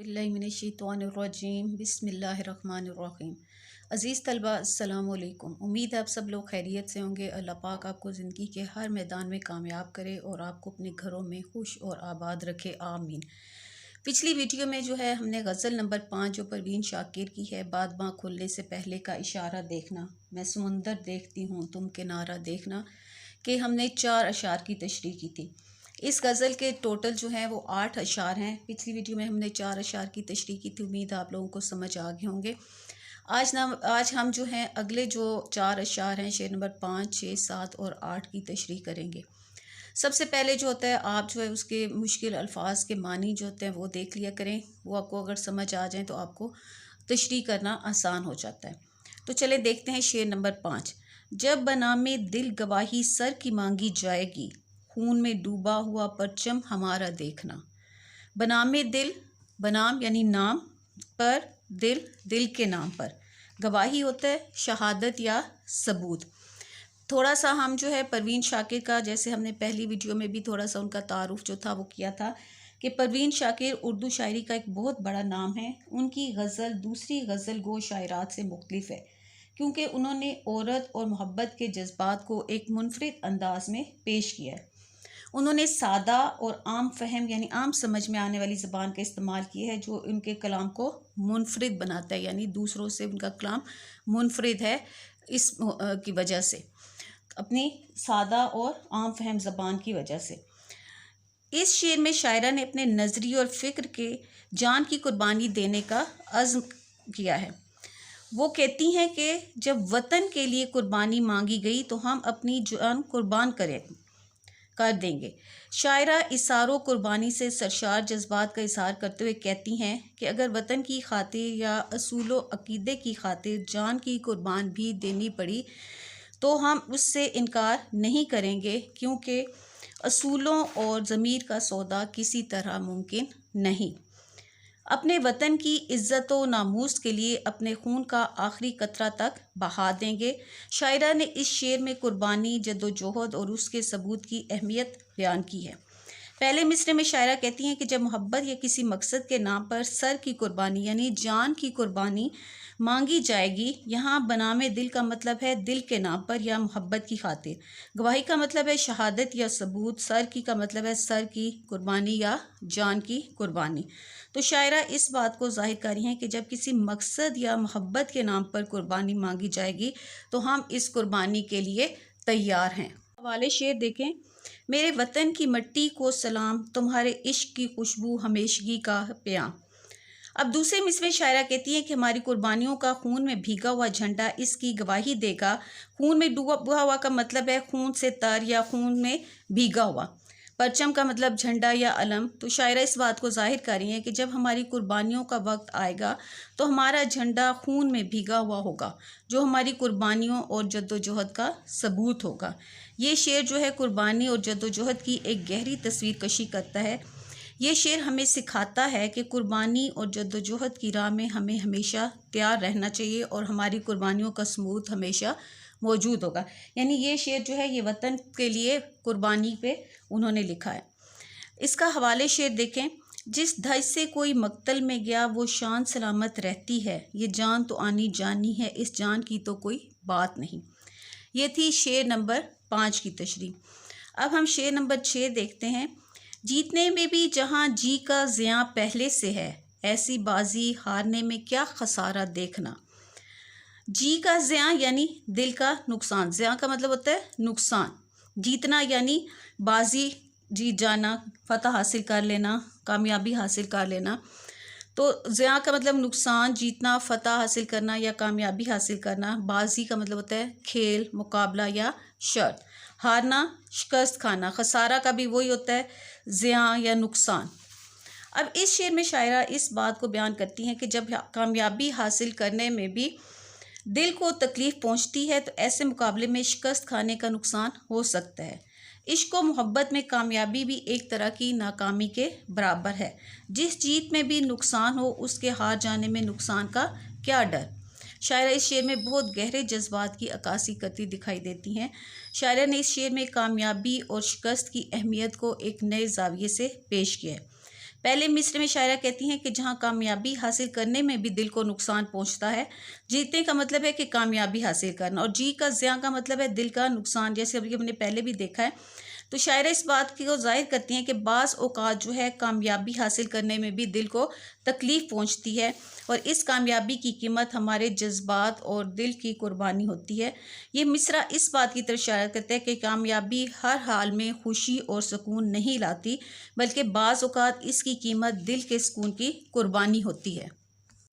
बिस्मिल्लाहिर्रहमानिर्रहीम बिस्मिल्लाहिर्रहमानिर्रहीम। अज़ीज़ तलबा अस्सलामु अलैकुम। उम्मीद है आप सब लोग खैरियत से होंगे। अल्लाह पाक आपको ज़िंदगी के हर मैदान में कामयाब करे और आपको अपने घरों में खुश और आबाद रखे, आमीन। पिछली वीडियो में जो है हमने गज़ल नंबर 5 जो परवीन शाकिर की है, बाद बाँ खुलने से पहले का इशारा देखना, मैं समुंदर देखती हूँ तुम किनारा देखना, कि हमने 4 अशार की तशरीह की थी। इस गज़ल के टोटल जो हैं वो 8 अशार हैं। पिछली वीडियो में हमने 4 अशार की तशरीह की थी। उम्मीद आप लोगों को समझ आ गए होंगे। आज हम जो हैं अगले जो 4 अशार हैं, शेर नंबर 5, 6, 7 और 8 की तशरीह करेंगे। सबसे पहले जो होता है, आप जो है उसके मुश्किल अल्फाज के मानी जो होते हैं वो देख लिया करें। वो आपको अगर समझ आ जाए तो आपको तशरीह करना आसान हो जाता है। तो चले देखते हैं शेर नंबर 5। जब बनामे दिल गवाही सर की मांगी जाएगी, खून में डूबा हुआ परचम हमारा देखना। बनामे दिल, बनाम यानी नाम, पर दिल, दिल के नाम पर, गवाही होता है शहादत या सबूत। थोड़ा सा हम जो है परवीन शाकिर का, जैसे हमने पहली वीडियो में भी थोड़ा सा उनका तारुफ जो था वो किया था कि परवीन शाकिर उर्दू शायरी का एक बहुत बड़ा नाम है। उनकी गज़ल दूसरी गज़ल गो शायरात से मुख्तलिफ है, क्योंकि उन्होंने औरत और मोहब्बत के जज्बात को एक मुनफरिद अंदाज में पेश किया है। उन्होंने सादा और आम फहम यानी आम समझ में आने वाली ज़बान का इस्तेमाल किया है, जो उनके कलाम को मुनफरिद बनाता है, यानी दूसरों से उनका कलाम मुनफरिद है इस की वजह से, अपनी सादा और आम फहम ज़बान की वजह से। इस शेर में शायरा ने अपने नज़रिए और फ़िक्र के जान की कुर्बानी देने का अज़्म किया है। वो कहती हैं कि जब वतन के लिए कुर्बानी मांगी गई तो हम अपनी जान कुर्बान कर देंगे। शायरा इसारो कुर्बानी से सरशार जज्बात का इजहार करते हुए कहती हैं कि अगर वतन की खातिर या असूलो अकीदे की खातिर जान की कुर्बान भी देनी पड़ी तो हम उससे इनकार नहीं करेंगे, क्योंकि असूलों और ज़मीर का सौदा किसी तरह मुमकिन नहीं। अपने वतन की इज़्ज़त व नामूस के लिए अपने खून का आखिरी कतरा तक बहा देंगे। शायरा ने इस शेर में कुर्बानी, जद्दोजहद और उसके सबूत की अहमियत बयान की है। पहले मिसरे में शायरा कहती हैं कि जब मोहब्बत या किसी मकसद के नाम पर सर की कुर्बानी यानी जान की कुर्बानी मांगी जाएगी, यहाँ बनामे दिल का मतलब है दिल के नाम पर या मोहब्बत की खातिर, गवाही का मतलब है शहादत या सबूत, सर की का मतलब है सर की कुर्बानी या जान की कुर्बानी। तो शायरा इस बात को जाहिर कर रही हैं कि जब किसी मकसद या मोहब्बत के नाम पर कुर्बानी मांगी जाएगी तो हम इस कुर्बानी के लिए तैयार हैं। हवाले शेर देखें। मेरे वतन की मिट्टी को सलाम, तुम्हारे इश्क की खुशबू हमेशगी का प्याम। अब दूसरे मिसरे शायरा कहती हैं कि हमारी कुर्बानियों का खून में भीगा हुआ झंडा इसकी गवाही देगा। खून में डूबा हुआ का मतलब है खून से तर या खून में भीगा हुआ। परचम का मतलब झंडा या अलम। तो शायरा इस बात को जाहिर कर रही हैं कि जब हमारी कुर्बानियों का वक्त आएगा तो हमारा झंडा खून में भीगा हुआ होगा, जो हमारी कुर्बानियों और जद्दोजहद का सबूत होगा। ये शेर जो है कुर्बानी और जद्दोजहद की एक गहरी तस्वीर कशी करता है। ये शेर हमें सिखाता है कि कुर्बानी और जद्दोजहद की राह में हमें हमेशा तैयार रहना चाहिए और हमारी कुर्बानियों का सबूत हमेशा मौजूद होगा। यानी ये शेर जो है ये वतन के लिए कुर्बानी पे उन्होंने लिखा है। इसका हवाले शेर देखें। जिस धज से कोई मक्तल में गया वो शान सलामत रहती है, ये जान तो आनी जानी है, इस जान की तो कोई बात नहीं। ये थी शेर नंबर 5 की तशरीह। अब हम शेर नंबर 6 देखते हैं। जीतने में भी जहाँ जी का ज़ियाँ पहले से है, ऐसी बाजी हारने में क्या खसारा देखना। जी का ज़ियाँ यानी दिल का नुकसान, ज़ियाँ का मतलब होता है नुकसान। जीतना यानी बाजी, जीत जाना, फतह हासिल कर लेना, कामयाबी हासिल कर लेना। तो ज़ियाँ का मतलब नुकसान, जीतना, फतह हासिल करना या कामयाबी हासिल करना। बाजी का मतलब होता है खेल, मुकाबला या शर्त। हारना, शिकस्त खाना। खसारा का भी वही होता है, ज़ियाँ या नुकसान। अब इस शेर में शायरा इस बात को बयान करती हैं कि जब कामयाबी हासिल करने में भी दिल को तकलीफ़ पहुंचती है तो ऐसे मुकाबले में शिकस्त खाने का नुकसान हो सकता है। इश्क व मोहब्बत में कामयाबी भी एक तरह की नाकामी के बराबर है। जिस जीत में भी नुकसान हो उसके हार जाने में नुकसान का क्या डर। शायरा इस शेर में बहुत गहरे जज्बात की अक्कासी करती दिखाई देती हैं। शायरा ने इस शेर में कामयाबी और शिकस्त की अहमियत को एक नए जाविये से पेश किया है। पहले मिसरे में शायरा कहती हैं कि जहाँ कामयाबी हासिल करने में भी दिल को नुकसान पहुँचता है। जीतने का मतलब है कि कामयाबी हासिल करना, और जी का ज़िया का मतलब है दिल का नुकसान, जैसे अभी हमने पहले भी देखा है। तो शायरा इस बात को ज़ाहिर करती हैं कि बाज़ औक़ात जो है कामयाबी हासिल करने में भी दिल को तकलीफ़ पहुँचती है, और इस कामयाबी की कीमत हमारे जज्बात और दिल की कुर्बानी होती है। ये मिसरा इस बात की तरफ इशारा करता है कि कामयाबी हर हाल में खुशी और सुकून नहीं लाती, बल्कि बाज़ औक़ात इसकी कीमत दिल के सुकून की कुर्बानी होती है।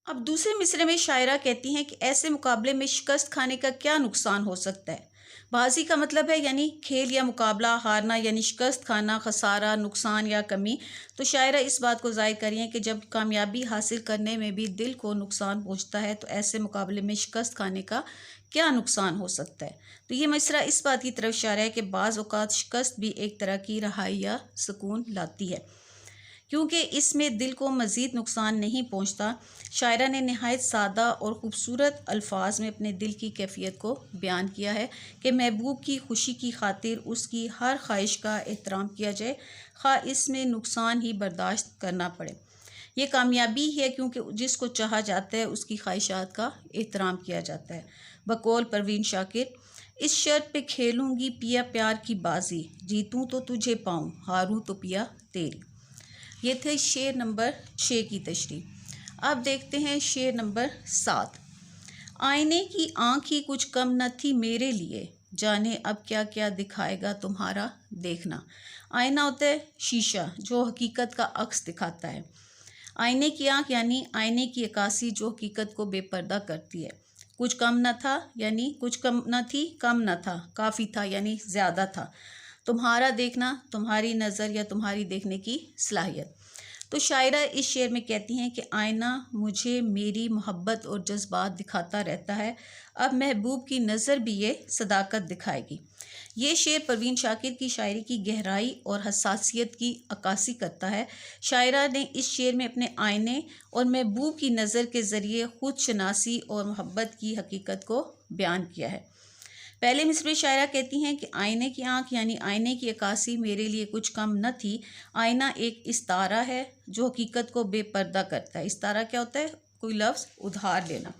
अब दूसरे मिसरे में शायरा कहती हैं कि ऐसे मुकाबले में शिकस्त खाने का क्या नुकसान हो सकता है। बाजी का मतलब है यानी खेल या मुकाबला हारना, यानी शिकस्त खाना, खसारा, नुकसान या कमी। तो शायरा इस बात को ज़ाहिर करी है कि जब कामयाबी हासिल करने में भी दिल को नुकसान पहुंचता है, तो ऐसे मुकाबले में शिकस्त खाने का क्या नुकसान हो सकता है। तो ये मिसरा इस बात की तरफ इशारा है कि बाज़ औक़ात शिकस्त भी एक तरह की रहाई या सुकून लाती है, क्योंकि इसमें दिल को मज़ीद नुकसान नहीं पहुंचता। शायरा ने नहायत सादा और ख़ूबसूरत अल्फाज में अपने दिल की कैफियत को बयान किया है कि महबूब की खुशी की खातिर उसकी हर ख्वाहिश का एहतराम किया जाए, खा इसमें नुकसान ही बर्दाश्त करना पड़े। ये कामयाबी है, क्योंकि जिसको चाहा जाता है उसकी ख्वाहिशात का एहतराम किया जाता है। बकौल परवीन शाकिर, इस शर्त पे खेलूँगी पिया प्यार की बाजी, जीतूँ तो तुझे पाऊँ, हारूँ तो पिया तेरी। ये थे शेर नंबर 6 की तशरीह। अब देखते हैं शेर नंबर 7। आईने की आँख ही कुछ कम न थी मेरे लिए, जाने अब क्या क्या दिखाएगा तुम्हारा देखना। आईना होता है शीशा जो हकीकत का अक्स दिखाता है। आईने की आँख यानी आईने की अक्कासी जो हकीकत को बेपर्दा करती है। कुछ कम न था यानी कुछ कम न थी, कम न था, काफ़ी था यानी ज़्यादा था। तुम्हारा देखना, तुम्हारी नज़र या तुम्हारी देखने की सलाहियत। तो शायरा इस शेर में कहती हैं कि आईना मुझे मेरी मोहब्बत और जज्बात दिखाता रहता है, अब महबूब की नज़र भी ये सदाकत दिखाएगी। ये शेर परवीन शाकिर की शायरी की गहराई और हसासियत की अक्कासी करता है। शायरा ने इस शेर में अपने आईने और महबूब की नज़र के ज़रिए खुद शनासी और मोहब्बत की हकीकत को बयान किया है। पहले मिसरे शायरा कहती हैं कि आईने की आँख यानी आईने की अक्कासी मेरे लिए कुछ कम न थी। आईना एक इस्तारा है जो हकीकत को बेपर्दा करता है। इस्तारा क्या होता है? कोई लफ्ज़ उधार लेना।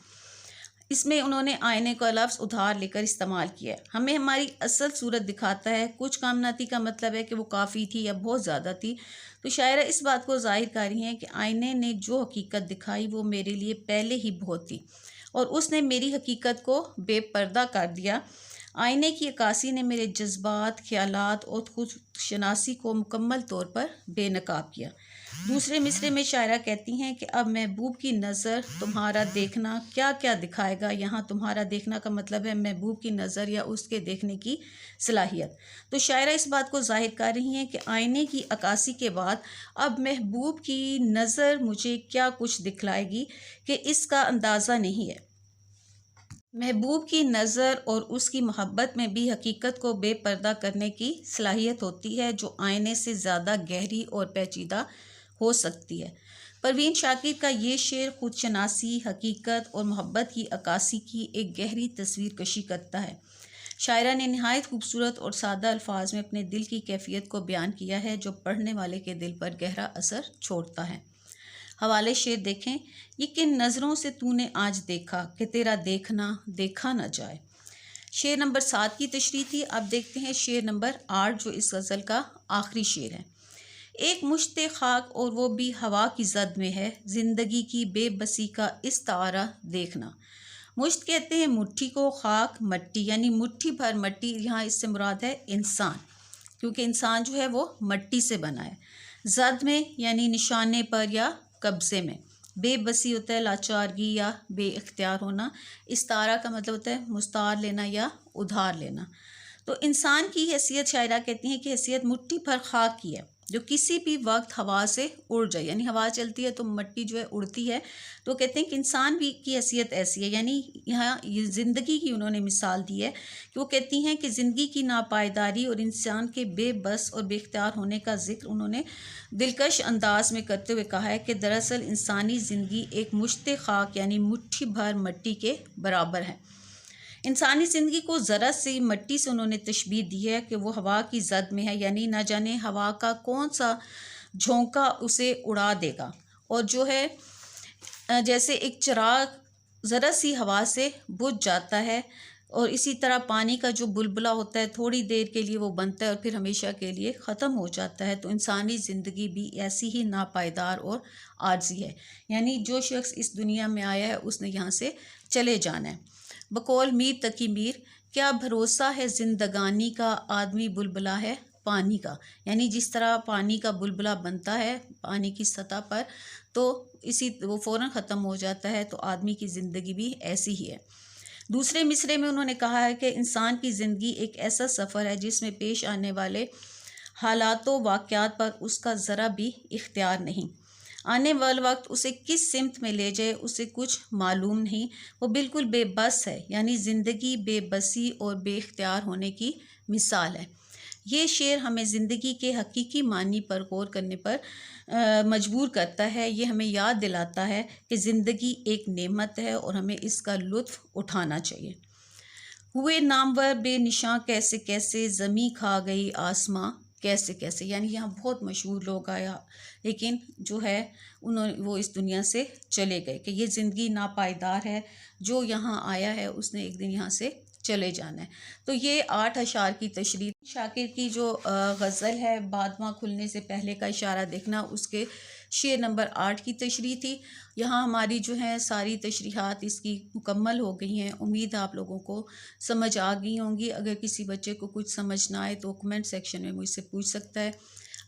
इसमें उन्होंने आईने का लफ्ज़ उधार लेकर इस्तेमाल किया है। हमें हमारी असल सूरत दिखाता है। कुछ कम न थी का मतलब है कि वो काफ़ी थी या बहुत ज़्यादा थी। तो शायरा इस बात को ज़ाहिर कर रही हैं कि आईने ने जो हकीकत दिखाई वो मेरे लिए पहले ही बहुत थी, और उसने मेरी हकीकत को बेपर्दा कर दिया। आईने की अक्कासी ने मेरे जज्बात, ख्यालात और खुद शनासी को मुकम्मल तौर पर बेनकाब किया। दूसरे मिसरे में शायरा कहती हैं कि अब महबूब की नज़र, तुम्हारा देखना क्या क्या दिखाएगा। यहाँ तुम्हारा देखना का मतलब है महबूब की नज़र या उसके देखने की सलाहियत। तो शायरा इस बात को ज़ाहिर कर रही हैं कि आईने की अक्कासी के बाद अब महबूब की नज़र मुझे क्या कुछ दिखलाएगी कि इसका अंदाज़ा नहीं है। महबूब की नज़र और उसकी मोहब्बत में भी हकीकत को बेपर्दा करने की सलाहियत होती है, जो आईने से ज़्यादा गहरी और पेचीदा हो सकती है। परवीन शाकिर का ये शेर खुद शनासी, हकीकत और मोहब्बत की अक्कासी की एक गहरी तस्वीर कशी करता है। शायरा ने नहायत खूबसूरत और सादा अल्फाज में अपने दिल की कैफियत को बयान किया है, जो पढ़ने वाले के दिल पर गहरा असर छोड़ता है। हवाले शेर देखें। ये किन नज़रों से तूने आज देखा कि तेरा देखना देखा न जाए। शेर नंबर 7 की तशरीह थी। अब देखते हैं शेर नंबर 8, जो इस गज़ल का आखिरी शेर है। एक मुश्ते खाक और वो भी हवा की जद में है, ज़िंदगी की बेबसी का इस्तारा देखना। मुश्त कहते हैं मुट्ठी को, खाक मट्टी, यानी मुट्ठी भर मट्टी। यहाँ इससे मुराद है इंसान, क्योंकि इंसान जो है वो मट्टी से बना है। जद में यानी निशाने पर या कब्ज़े में। बेबसी होता है लाचारगी या बेइख्तियार होना। इस्तारा का मतलब होता है मुस्तार लेना या उधार लेना। तो इंसान की हैसियत शायरा कहती हैं कि हैसियत मुट्ठी भर खाक की है, जो किसी भी वक्त हवा से उड़ जाए। यानी हवा चलती है तो मिट्टी जो है उड़ती है। तो कहते हैं कि इंसान भी की हैसियत ऐसी है। यानी यहाँ ये ज़िंदगी की उन्होंने मिसाल दी है कि वो कहती हैं कि ज़िंदगी की नापायदारी और इंसान के बेबस और बेख्तियार होने का जिक्र उन्होंने दिलकश अंदाज में करते हुए कहा है कि दरअसल इंसानी ज़िंदगी एक मुश्ते खाक यानी मुट्ठी भर मिट्टी के बराबर है। इंसानी ज़िंदगी को ज़रा सी मिट्टी से उन्होंने तशबीह दी है कि वो हवा की जद में है, यानी न जाने हवा का कौन सा झोंका उसे उड़ा देगा। और जो है जैसे एक चिराग ज़रा सी हवा से बुझ जाता है, और इसी तरह पानी का जो बुलबुला होता है थोड़ी देर के लिए वो बनता है और फिर हमेशा के लिए ख़त्म हो जाता है। तो इंसानी ज़िंदगी भी ऐसी ही नापायदार और आर्जी है। यानी जो शख्स इस दुनिया में आया है उसने यहाँ से चले जाना है। बकौल मीर तकी मीर, क्या भरोसा है ज़िंदगानी का, आदमी बुलबुला है पानी का। यानी जिस तरह पानी का बुलबुला बनता है पानी की सतह पर, तो इसी वो फ़ौरन ख़त्म हो जाता है। तो आदमी की ज़िंदगी भी ऐसी ही है। दूसरे मिसरे में उन्होंने कहा है कि इंसान की ज़िंदगी एक ऐसा सफ़र है जिसमें पेश आने वाले हालातों वाक़यात पर उसका ज़रा भी इख्तियार नहीं। आने वाला वक्त उसे किस सिमत में ले जाए उसे कुछ मालूम नहीं। वो बिल्कुल बेबस है। यानी ज़िंदगी बेबसी और बेख्तियार होने की मिसाल है। ये शेर हमें ज़िंदगी के हकीकी मानी पर गौर करने पर मजबूर करता है। ये हमें याद दिलाता है कि ज़िंदगी एक नेमत है और हमें इसका लुत्फ़ उठाना चाहिए। हुए नामवर बेनिशां कैसे कैसे, ज़मी खा गई आसमां कैसे कैसे। यानी यहाँ बहुत मशहूर लोग आया, लेकिन जो है उन्होंने वो इस दुनिया से चले गए कि ये ज़िंदगी नापायदार है। जो यहाँ आया है उसने एक दिन यहाँ से चले जाना है। तो ये 8 अशार की तशरीह। शाकिर की जो गज़ल है बादमां खुलने से पहले का इशारा देखना, उसके शेर नंबर 8 की तशरीह थी। यहाँ हमारी जो है सारी तशरीहात इसकी मुकम्मल हो गई हैं। उम्मीद आप लोगों को समझ आ गई होंगी। अगर किसी बच्चे को कुछ समझ ना आए तो कमेंट सेक्शन में मुझसे पूछ सकता है।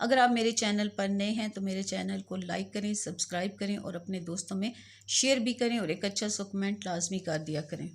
अगर आप मेरे चैनल पर नए हैं तो मेरे चैनल को लाइक करें, सब्सक्राइब करें और अपने दोस्तों में शेयर भी करें, और एक अच्छा सा कमेंट लाजमी कर दिया करें।